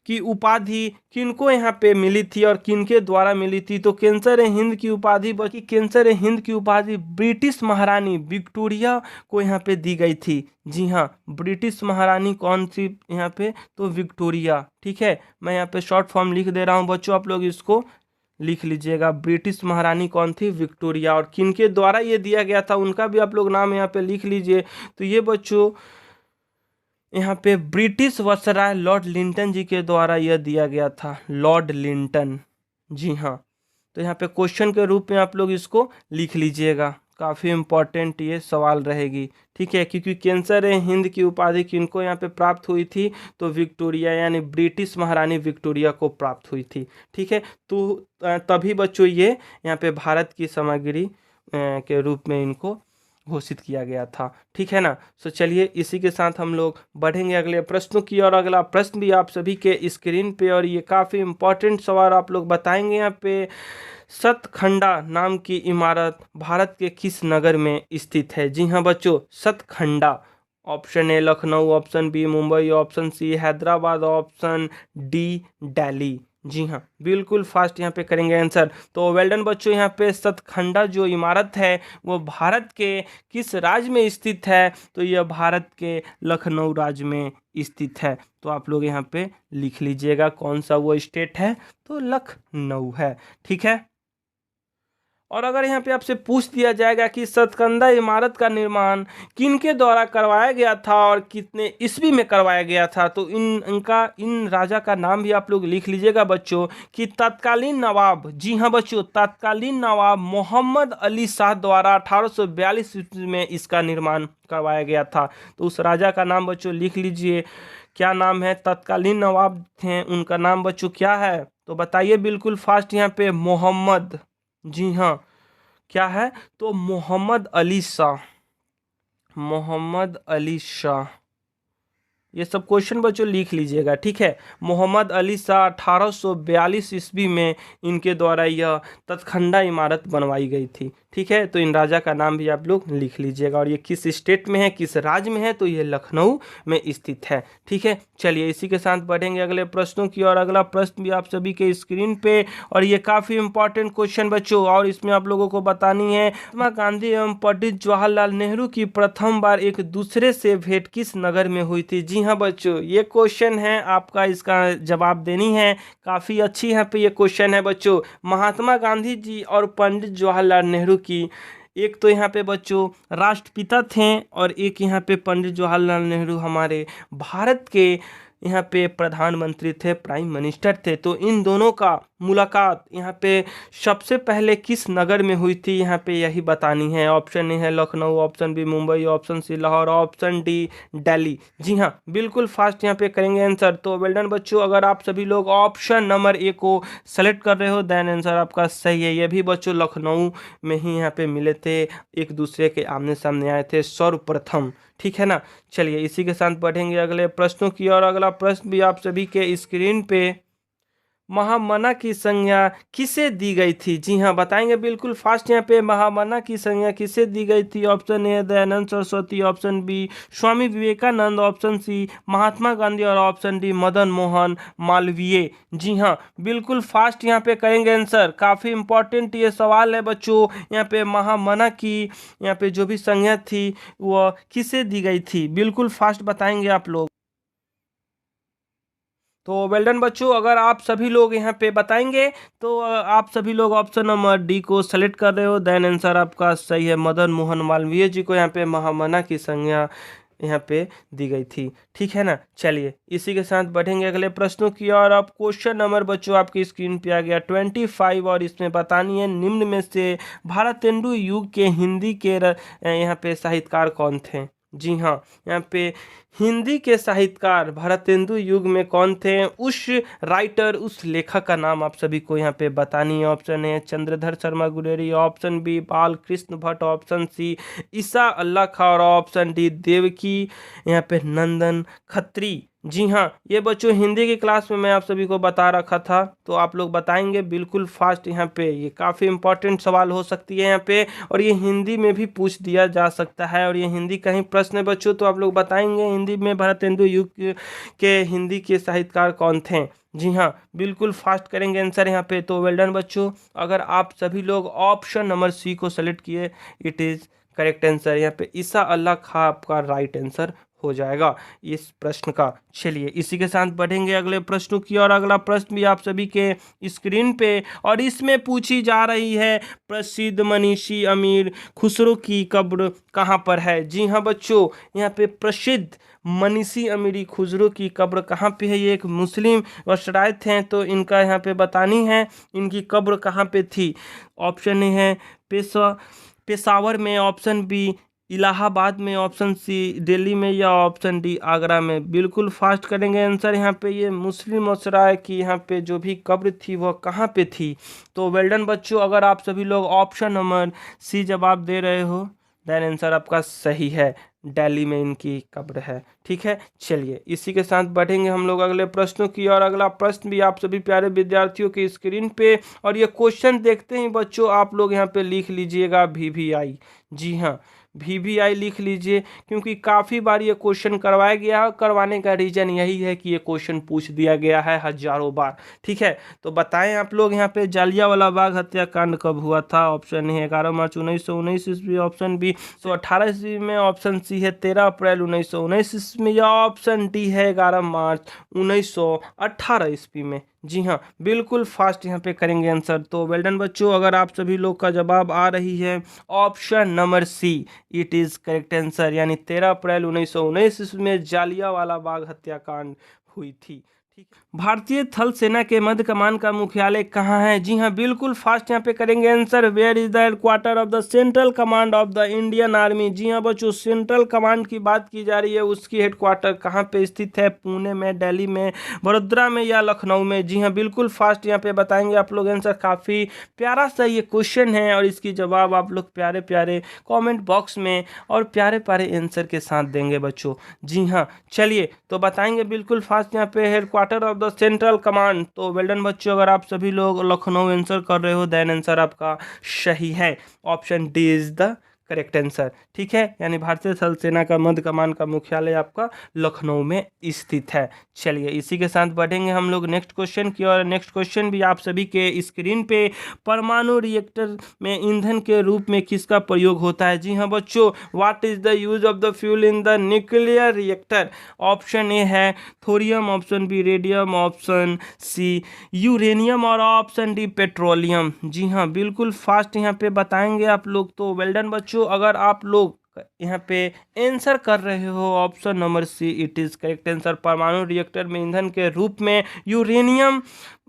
की उपाधि किनको यहाँ पे मिली थी और किनके द्वारा मिली थी, तो कैंसर ए हिंद की उपाधि बल्कि कैंसर ए हिंद की उपाधि ब्रिटिश महारानी विक्टोरिया को यहाँ पे दी गई थी। जी हाँ, ब्रिटिश महारानी कौन सी यहाँ पे, तो विक्टोरिया। ठीक है, मैं यहाँ पे शॉर्ट फॉर्म लिख दे रहा हूँ बच्चों, आप लोग इसको लिख लीजिएगा। ब्रिटिश महारानी कौन थी, विक्टोरिया, और किनके द्वारा ये दिया गया था उनका भी आप लोग नाम यहाँ पे लिख लीजिए। तो ये बच्चों यहाँ पे ब्रिटिश वायसराय लॉर्ड लिंटन जी के द्वारा यह दिया गया था, लॉर्ड लिंटन। जी हाँ, तो यहाँ पे क्वेश्चन के रूप में आप लोग इसको लिख लीजिएगा, काफ़ी इंपॉर्टेंट ये सवाल रहेगी। ठीक है, क्योंकि कैंसर ए हिंद की उपाधि किनको यहाँ पे प्राप्त हुई थी, तो विक्टोरिया यानी ब्रिटिश महारानी विक्टोरिया को प्राप्त हुई थी। ठीक है, तो तभी बच्चों ये यहाँ पे भारत की सामग्री के रूप में इनको घोषित किया गया था। ठीक है ना। सो चलिए इसी के साथ हम लोग बढ़ेंगे अगले प्रश्नों की, और अगला प्रश्न भी आप सभी के स्क्रीन पे, और ये काफ़ी इंपॉर्टेंट सवाल आप लोग बताएंगे। यहाँ पे सतखंडा नाम की इमारत भारत के किस नगर में स्थित है। जी हाँ बच्चों, Satkhanda. Option A Lucknow, option B Mumbai, option C Hyderabad, option D Delhi. जी हाँ, बिल्कुल फास्ट यहाँ पे करेंगे आंसर। तो वेल डन बच्चों, यहाँ पे सतखंडा जो इमारत है वो भारत के किस राज्य में स्थित है, तो यह भारत के लखनऊ राज्य में स्थित है। तो आप लोग यहाँ पे लिख लीजिएगा कौन सा वो स्टेट है, तो लखनऊ है। ठीक है, और अगर यहाँ पे आपसे पूछ दिया जाएगा कि सतखंडा इमारत का निर्माण किनके द्वारा करवाया गया था और कितने ईस्वी में करवाया गया था, तो इन राजा का नाम भी आप लोग लिख लीजिएगा बच्चों कि तत्कालीन नवाब, जी हाँ बच्चों, तत्कालीन नवाब मोहम्मद अली शाह द्वारा 1842 ईस्वी में इसका निर्माण करवाया गया था। तो उस राजा का नाम बच्चों लिख लीजिए, क्या नाम है, तत्कालीन नवाब थे उनका नाम बच्चों क्या है, तो बताइए बिल्कुल फास्ट यहाँ पे। मोहम्मद, जी हाँ, क्या है, तो मोहम्मद अली शाह, मोहम्मद अली शाह। ये सब क्वेश्चन बच्चों लिख लीजिएगा। ठीक है, मोहम्मद अली शाह 1842 ईस्वी में इनके द्वारा यह तत्खंडा इमारत बनवाई गई थी। ठीक है, तो इन राजा का नाम भी आप लोग लिख लीजिएगा। और ये किस स्टेट में है, किस राज्य में है, तो ये लखनऊ में स्थित है। ठीक है, चलिए इसी के साथ बढ़ेंगे अगले प्रश्नों की। और अगला प्रश्न भी आप सभी के स्क्रीन पे, और ये काफ़ी इंपॉर्टेंट क्वेश्चन बच्चों, और इसमें आप लोगों को बतानी है महात्मा गांधी एवं पंडित जवाहरलाल नेहरू की प्रथम बार एक दूसरे से भेंट किस नगर में हुई थी। जी हाँ बच्चों, ये क्वेश्चन है आपका, इसका जवाब देनी है। काफ़ी अच्छी यहाँ पे ये क्वेश्चन है बच्चों। महात्मा गांधी जी और पंडित जवाहरलाल नेहरू की, एक तो यहाँ पे बच्चों राष्ट्रपिता थे, और एक यहाँ पे पंडित जवाहरलाल नेहरू हमारे भारत के यहाँ पे प्रधानमंत्री थे, प्राइम मिनिस्टर थे। तो इन दोनों का मुलाकात यहाँ पे सबसे पहले किस नगर में हुई थी, यहाँ पे यही बतानी है। ऑप्शन ए है Lucknow, option B Mumbai, option C Lahore, option D Delhi. जी हाँ, बिल्कुल फास्ट यहाँ पे करेंगे आंसर। तो वेल डन बच्चों, अगर आप सभी लोग ऑप्शन नंबर ए को सेलेक्ट कर रहे हो देन आंसर आपका सही है। ये भी बच्चों लखनऊ में ही यहाँ पे मिले थे, एक दूसरे के आमने सामने आए थे सर्वप्रथम। ठीक है ना, चलिए इसी के साथ बढ़ेंगे अगले प्रश्नों की। और अगला प्रश्न भी आप सभी के स्क्रीन पे, महामना की संज्ञा किसे दी गई थी। जी हाँ, बताएंगे बिल्कुल फास्ट यहाँ पे, महामना की संज्ञा किसे दी गई थी। Option A Dayanand Saraswati, option B Swami Vivekananda, option C Mahatma Gandhi, और ऑप्शन डी मदन मोहन मालवीय। जी हाँ, बिल्कुल फास्ट यहाँ पे करेंगे आंसर। काफ़ी इंपॉर्टेंट ये सवाल है बच्चों। यहाँ पे महामना की यहाँ पे जो भी संज्ञा थी वो किसे दी गई थी, बिल्कुल फास्ट बताएंगे आप लोग। तो वेल डन बच्चों, अगर आप सभी लोग यहाँ पे बताएंगे तो आप सभी लोग ऑप्शन नंबर डी को सेलेक्ट कर रहे हो देन आंसर आपका सही है। मदन मोहन मालवीय जी को यहाँ पे महामना की संज्ञा यहाँ पे दी गई थी। ठीक है ना, चलिए इसी के साथ बढ़ेंगे अगले प्रश्नों की। और अब क्वेश्चन नंबर बच्चों आपकी स्क्रीन पे आ गया 25, और इसमें बतानी है निम्न में से भारतेंदु युग के हिंदी के यहाँ पे साहित्यकार कौन थे। जी हाँ, यहाँ पे हिंदी के साहित्यकार भारतेंदु युग में कौन थे, उस राइटर, उस लेखक का नाम आप सभी को यहाँ पे बतानी है। Option A Chandradhar Sharma Guleri, option B Bal Krishna Bhatt, option C Isa Allah Khan, और ऑप्शन डी देवकी यहाँ पे नंदन खत्री। जी हाँ, ये बच्चों हिंदी की क्लास में मैं आप सभी को बता रखा था, तो आप लोग बताएंगे बिल्कुल फास्ट यहाँ पे। ये काफ़ी इंपॉर्टेंट सवाल हो सकती है यहाँ पे, और ये हिंदी में भी पूछ दिया जा सकता है, और ये हिंदी का ही प्रश्न है बच्चों। तो आप लोग बताएंगे हिंदी में भारतेंदु युग के हिंदी के साहित्यकार कौन थे। जी हाँ, बिल्कुल फास्ट करेंगे आंसर यहाँ पे। तो वेल डन बच्चों, अगर आप सभी लोग ऑप्शन नंबर सी को सेलेक्ट किए, इट इज़ करेक्ट आंसर। यहाँ पे ईसा अल्लाह खां आपका राइट आंसर हो जाएगा इस प्रश्न का। चलिए इसी के साथ बढ़ेंगे अगले प्रश्नों की। और अगला प्रश्न भी आप सभी के स्क्रीन पे, और इसमें पूछी जा रही है प्रसिद्ध मनीषी अमीर खुसरो की कब्र कहाँ पर है। जी हाँ बच्चों, यहाँ पे प्रसिद्ध मनीषी अमीरी खुसरो की कब्र कहाँ पे है। ये एक मुस्लिम वंशजात हैं, तो इनका यहाँ पे बतानी है इनकी कब्र कहाँ पे थी। ऑप्शन ए है पेशावर में, ऑप्शन बी इलाहाबाद में, ऑप्शन सी दिल्ली में, या ऑप्शन डी आगरा में। बिल्कुल फास्ट करेंगे आंसर यहाँ पे। ये मुस्लिम मसराय की यहाँ पे जो भी कब्र थी वह कहाँ पे थी। तो वेल डन बच्चों, अगर आप सभी लोग ऑप्शन नंबर सी जवाब दे रहे हो देन आंसर आपका सही है, दिल्ली में इनकी कब्र है। ठीक है, चलिए इसी के साथ बढ़ेंगे हम लोग अगले प्रश्नों की। और अगला प्रश्न भी आप सभी प्यारे विद्यार्थियों की स्क्रीन पे, और ये क्वेश्चन देखते ही बच्चों आप लोग यहाँ पे लिख लीजिएगा VVI। जी हाँ, VVI लिख लीजिए, क्योंकि काफ़ी बार ये क्वेश्चन करवाया गया है। करवाने का रीज़न यही है कि ये क्वेश्चन पूछ दिया गया है हजारों बार। ठीक है, तो बताएं आप लोग यहाँ पे जालियांवाला बाग हत्याकांड कब हुआ था। ऑप्शन है 11 मार्च 1919 ईस्वी, ऑप्शन बी 18 ईस्वी में, ऑप्शन सी है 13 अप्रैल 1919 ईस्वी में, या ऑप्शन डी है 11 मार्च 1918 ईस्वी में। जी हाँ, बिल्कुल फास्ट यहाँ पे करेंगे आंसर। तो वेल डन बच्चों, अगर आप सभी लोग का जवाब आ रही है option number C, it is correct answer, यानी 13 अप्रैल 1919 ईस्वी में जालियांवाला बाग हत्याकांड हुई थी। ठीक, भारतीय थल सेना के मध्य कमान का मुख्यालय कहाँ है। जी हाँ, बिल्कुल फास्ट यहाँ पे करेंगे answer. Where is the headquarter of the central command of the Indian army. जी हाँ बच्चों, सेंट्रल कमांड की बात की जा रही है, उसकी हेडक्वार्टर कहाँ पे स्थित है। पुणे में, दिल्ली में, वडोदरा में, या लखनऊ में। जी हाँ, बिल्कुल फास्ट यहाँ पे बताएंगे आप लोग आंसर। काफ़ी प्यारा सा ये क्वेश्चन है, और इसकी जवाब आप लोग प्यारे प्यारे कॉमेंट बॉक्स में और प्यारे प्यारे आंसर के साथ देंगे बच्चों। जी हाँ, चलिए तो बताएंगे बिल्कुल फास्ट यहाँ पे headquarter headquarter of the central command. तो वेल डन बच्चों, अगर आप सभी लोग लखनऊ आंसर कर रहे हो देन आंसर आपका सही है। Option D is the correct answer. ठीक है, यानी भारतीय थल सेना का मध्य कमान का मुख्यालय आपका लखनऊ में स्थित है। चलिए इसी के साथ बढ़ेंगे हम लोग नेक्स्ट क्वेश्चन की और नेक्स्ट क्वेश्चन भी आप सभी के स्क्रीन पे, परमाणु रिएक्टर में ईंधन के रूप में किसका प्रयोग होता है? जी हाँ बच्चों, what is the use of the fuel in the nuclear reactor? Option A है thorium, option B radium, option C uranium और ऑप्शन डी पेट्रोलियम। जी हाँ, बिल्कुल फास्ट यहाँ पे बताएंगे आप लोग। तो वेल डन बच्चों, अगर आप लोग यहाँ पे आंसर कर रहे हो option number C, it is correct answer. परमाणु रिएक्टर में ईंधन के रूप में यूरेनियम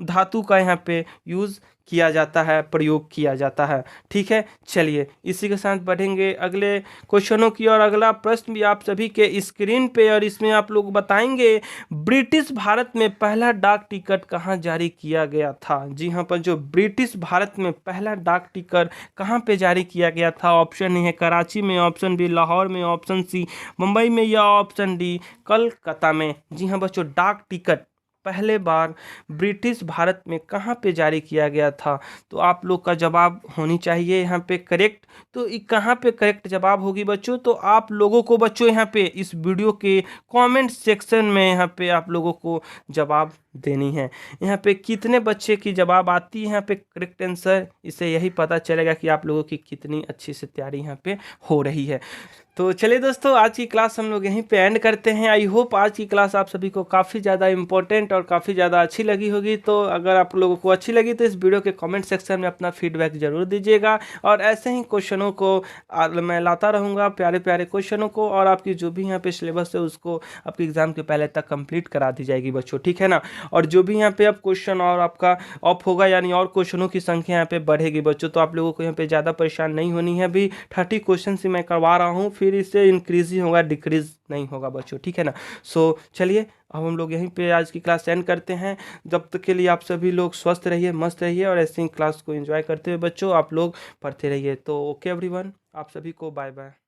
धातु का यहाँ पे यूज किया जाता है, प्रयोग किया जाता है। ठीक है, चलिए इसी के साथ बढ़ेंगे अगले क्वेश्चनों की और अगला प्रश्न भी आप सभी के स्क्रीन पे, और इसमें आप लोग बताएंगे ब्रिटिश भारत में पहला डाक टिकट कहाँ जारी किया गया था? जी हाँ पर जो ब्रिटिश भारत में पहला डाक टिकट कहाँ पे जारी किया गया था? ऑप्शन ए है कराची में, ऑप्शन बी लाहौर में, ऑप्शन सी मुंबई में या ऑप्शन डी कलकत्ता में। जी हाँ बच्चों, डाक टिकट पहले बार ब्रिटिश भारत में कहाँ पे जारी किया गया था? तो आप लोग का जवाब होनी चाहिए यहाँ पे करेक्ट। तो कहाँ पे करेक्ट जवाब होगी बच्चों? तो आप लोगों को बच्चों यहाँ पे इस वीडियो के कमेंट सेक्शन में यहाँ पे आप लोगों को जवाब देनी है। यहाँ पे कितने बच्चे की जवाब आती है यहाँ पे करेक्ट आंसर, इससे यही पता चलेगा कि आप लोगों की कितनी अच्छी से तैयारी यहाँ पे हो रही है। तो चलिए दोस्तों, आज की क्लास हम लोग यहीं पे एंड करते हैं। आई होप आज की क्लास आप सभी को काफ़ी ज़्यादा इंपॉर्टेंट और काफ़ी ज़्यादा अच्छी लगी होगी। तो अगर आप लोगों को अच्छी लगी तो इस वीडियो के कमेंट सेक्शन में अपना फीडबैक जरूर दीजिएगा, और ऐसे ही क्वेश्चनों को मैं लाता रहूँगा, प्यारे प्यारे क्वेश्चनों को, और आपकी जो भी यहाँ पे सिलेबस है उसको आपके एग्जाम के पहले तक कंप्लीट करा दी जाएगी बच्चों। ठीक है ना, और जो भी यहाँ पे अब क्वेश्चन और आपका ऑफ होगा, यानी और क्वेश्चनों की संख्या यहाँ पे बढ़ेगी बच्चों, तो आप लोगों को यहाँ पे ज़्यादा परेशान नहीं होनी है। अभी 30 क्वेश्चन से मैं करवा रहा हूँ, फिर इससे इंक्रीज ही होगा, डिक्रीज नहीं होगा बच्चों। ठीक है ना, सो चलिए अब हम लोग यहीं पे आज की क्लास एंड करते हैं। जब तक के लिए आप सभी लोग स्वस्थ रहिए, मस्त रहिए, और ऐसे ही क्लास को एंजॉय करते हुए बच्चों आप लोग पढ़ते रहिए। तो ओके एवरीवन, आप सभी को बाय बाय।